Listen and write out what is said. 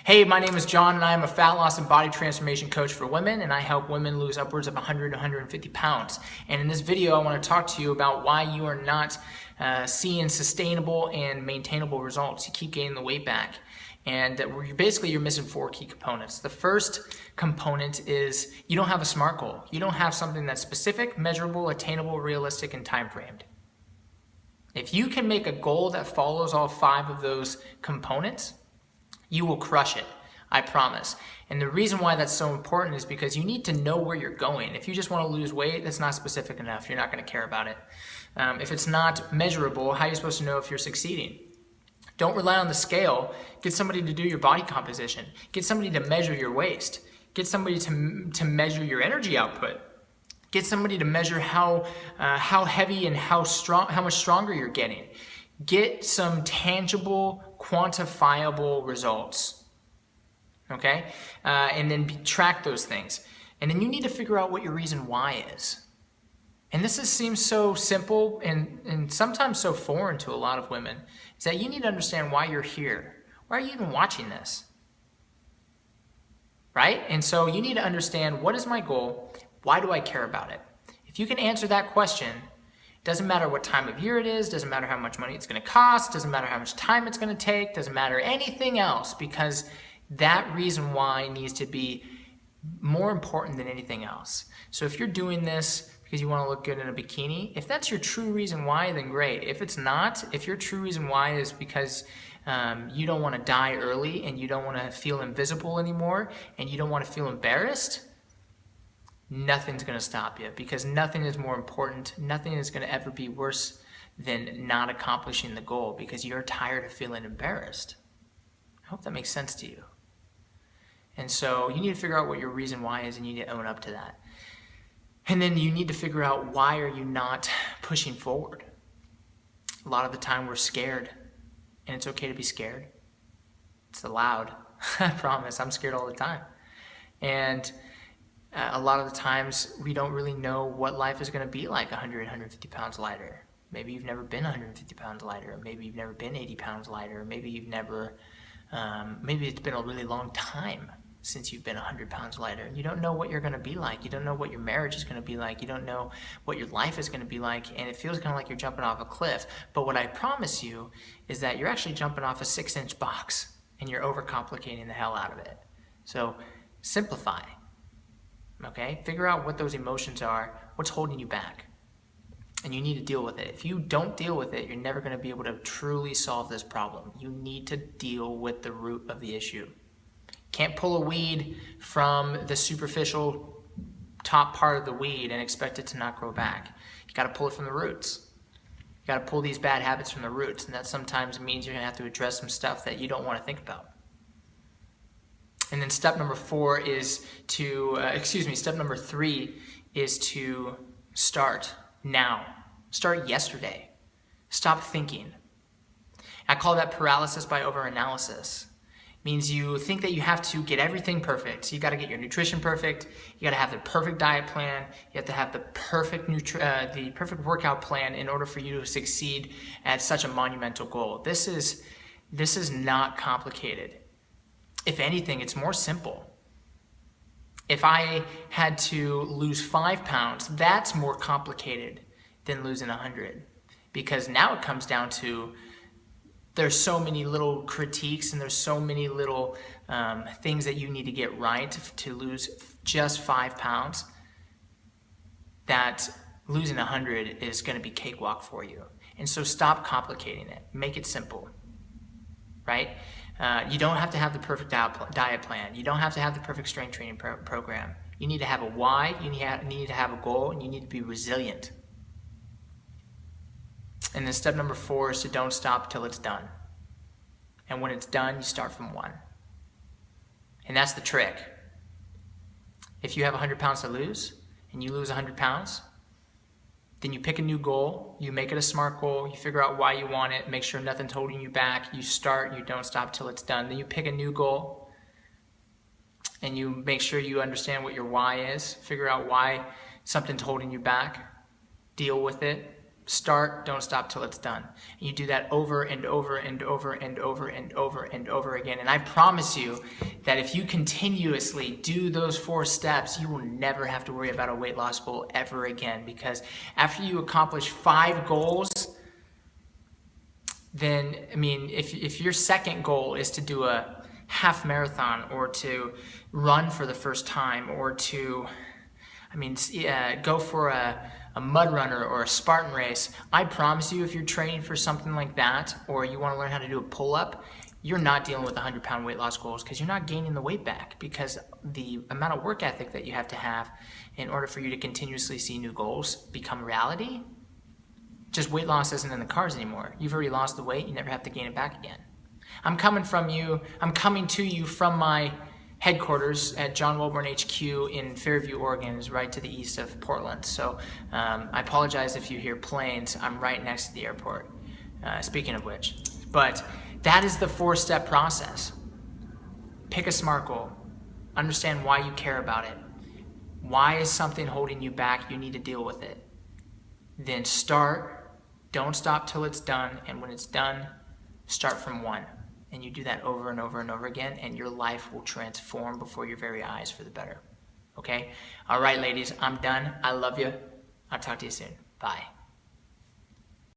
Hey, my name is John, and I am a fat loss and body transformation coach for women, and I help women lose upwards of 100 to 150 pounds. And in this video, I want to talk to you about why you are not seeing sustainable and maintainable results. You keep gaining the weight back. And you're missing four key components. The first component is you don't have a SMART goal. You don't have something that's specific, measurable, attainable, realistic, and time-framed. If you can make a goal that follows all five of those components, you will crush it, I promise. And the reason why that's so important is because you need to know where you're going. If you just want to lose weight, that's not specific enough. You're not going to care about it. If it's not measurable, how are you supposed to know if you're succeeding? Don't rely on the scale. Get somebody to do your body composition. Get somebody to measure your waist. Get somebody to measure your energy output. Get somebody to measure how heavy and how much stronger you're getting. Get some tangible, quantifiable results, okay? And then track those things. And then you need to figure out what your reason why is. And seems so simple and sometimes so foreign to a lot of women, is that you need to understand why you're here. Why are you even watching this? Right? And so you need to understand, what is my goal? Why do I care about it? If you can answer that question, doesn't matter what time of year it is, doesn't matter how much money it's going to cost, doesn't matter how much time it's going to take, doesn't matter anything else, because that reason why needs to be more important than anything else. So if you're doing this because you want to look good in a bikini, if that's your true reason why, then great. If it's not, if your true reason why is because you don't want to die early and you don't want to feel invisible anymore and you don't want to feel embarrassed, nothing's going to stop you, because nothing is more important. Nothing is going to ever be worse than not accomplishing the goal, because you're tired of feeling embarrassed. I hope that makes sense to you. And so you need to figure out what your reason why is, and you need to own up to that. And then you need to figure out, why are you not pushing forward? A lot of the time we're scared, and it's okay to be scared. It's allowed. I promise, I'm scared all the time. And a lot of the times we don't really know what life is going to be like 100, 150 pounds lighter. Maybe you've never been 150 pounds lighter. Maybe you've never been 80 pounds lighter. Maybe you've never, maybe it's been a really long time since you've been 100 pounds lighter. And you don't know what you're going to be like. You don't know what your marriage is going to be like. You don't know what your life is going to be like. And it feels kind of like you're jumping off a cliff. But what I promise you is that you're actually jumping off a 6-inch box, and you're overcomplicating the hell out of it. So simplify. Okay? Figure out what those emotions are, what's holding you back. And you need to deal with it. If you don't deal with it, you're never going to be able to truly solve this problem. You need to deal with the root of the issue. Can't pull a weed from the superficial top part of the weed and expect it to not grow back. You got to pull it from the roots. You got to pull these bad habits from the roots, and that sometimes means you're going to have to address some stuff that you don't want to think about. And then step number 3 is to start now. Start yesterday. Stop thinking. I call that paralysis by overanalysis. It means you think that you have to get everything perfect. So you got to get your nutrition perfect. You got to have the perfect diet plan. You have to have the perfect workout plan in order for you to succeed at such a monumental goal. This is not complicated. If anything, it's more simple. If I had to lose 5 pounds, that's more complicated than losing 100. Because now it comes down to, there's so many little critiques and there's so many little things that you need to get right to lose just 5 pounds, that losing 100 is going to be cakewalk for you. And so stop complicating it. Make it simple. Right? You don't have to have the perfect diet plan. You don't have to have the perfect strength training program. You need to have a why, you need to have a goal, and you need to be resilient. And then step number 4 is to don't stop till it's done. And when it's done, you start from 1. And that's the trick. If you have 100 pounds to lose, and you lose 100 pounds, then you pick a new goal, you make it a SMART goal, you figure out why you want it, make sure nothing's holding you back, you start, you don't stop till it's done. Then you pick a new goal, and you make sure you understand what your why is, figure out why something's holding you back, deal with it, Start, don't stop till it's done. And you do that over and over and over and over and over and over again. And I promise you that if you continuously do those 4 steps, you will never have to worry about a weight loss goal ever again. Because after you accomplish 5 goals, then, I mean, if your second goal is to do a half marathon or to run for the first time or to, go for a mud runner or a Spartan race, I promise you if you're training for something like that or you want to learn how to do a pull-up, you're not dealing with 100-pound weight loss goals because you're not gaining the weight back, because the amount of work ethic that you have to have in order for you to continuously see new goals become reality, just weight loss isn't in the cards anymore. You've already lost the weight, you never have to gain it back again. I'm coming to you from my headquarters at John Wilborn HQ in Fairview, Oregon, is right to the east of Portland. So I apologize if you hear planes. I'm right next to the airport, speaking of which. But that is the 4-step process. Pick a SMART goal. Understand why you care about it. Why is something holding you back? You need to deal with it. Then start. Don't stop till it's done. And when it's done, start from 1. And you do that over and over and over again, and your life will transform before your very eyes for the better. Okay? All right, ladies, I'm done. I love you. I'll talk to you soon. Bye.